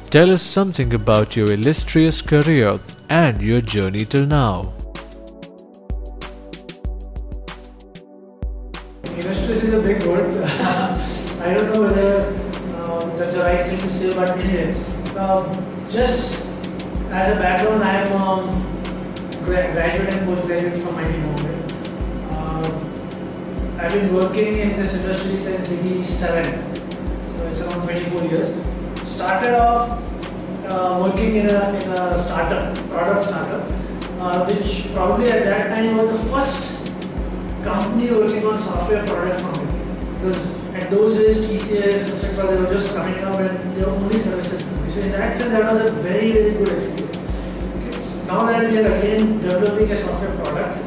Tell us something about your illustrious career and your journey till now. Illustrious is a big word. I don't know whether that's the right thing to say, but anyway, just as a background, I am graduate and postgraduate from IIT Bombay. I've been working in this industry since '87, so it's around 24 years. Started off working in a startup, product startup, which probably at that time was the first company working on software product from me. Because at those days, TCS, etc., they were just coming up and they were only services company. So in that sense, that was a very, very good experience. Okay. Now that we are again developing a software product,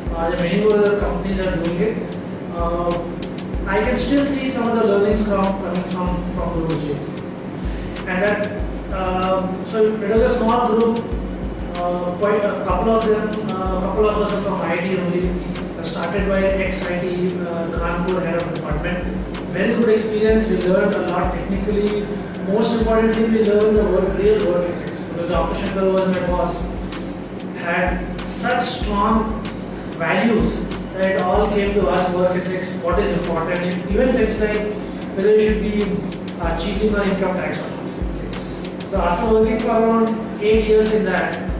there are many more other companies are doing it. I can still see some of the learnings coming from those days. And that, so it was a small group, quite a couple of us are from IT only, started by ex-IT, Kanpur head of department. Very good experience, we learned a lot technically. Most importantly, we learned the real work ethics, because Dr. Shankar was my boss, had such strong values that it all came to us, work ethics, what is important, even things like whether you should be cheating on income tax or not. So after working for around 8 years in that,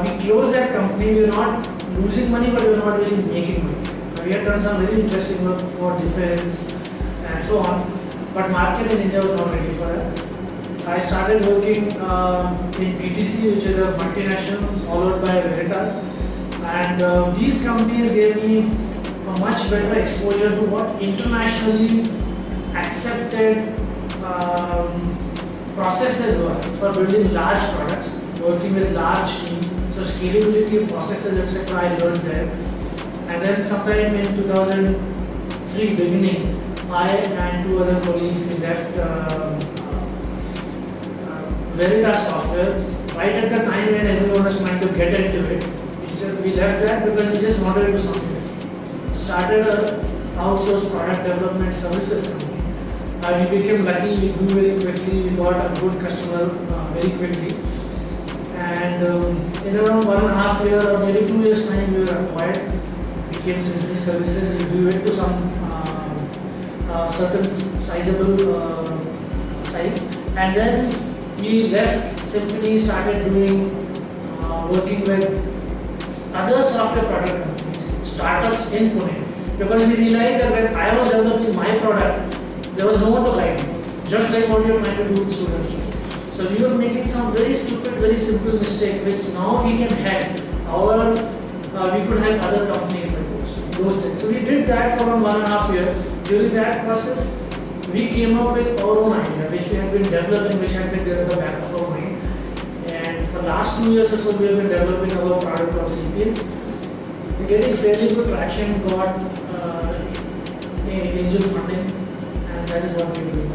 we closed that company. We were not losing money, but we were not really making money. We had done some very interesting work for defense and so on, but market in India was not ready for that. I started working in PTC, which is a multinational, followed by Veritas, and these companies gave me a much better exposure to what internationally accepted processes were for building large products, working with large teams. So scalability of processes, etc. I learned there. And then sometime in 2003 beginning, I and two other colleagues we left Veritas Software. Right at the time when everyone was trying to get into it, we left that because we just wanted to do something else. Started a outsourced product development services company. We became lucky, we grew very quickly, we got a good customer very quickly. And in around 1.5 years or maybe 2 years time, we were acquired, became Symphony Services. We went to some certain sizable size, and then we left Symphony, started doing working with other software product companies, startups in Pune, because we realized that when I was developing my product, there was no one to guide me, just like what you're trying to do with students. So we were making some very stupid, very simple mistakes, which now we can hack. We could help other companies with those things. So we did that for around 1.5 years. During that process, we came up with our own idea, which we had been developing, which had been there at the back of our mind. And for the last 2 years or so, we have been developing our product called CPS. We're getting fairly good traction, got angel funding, and that is what we are doing.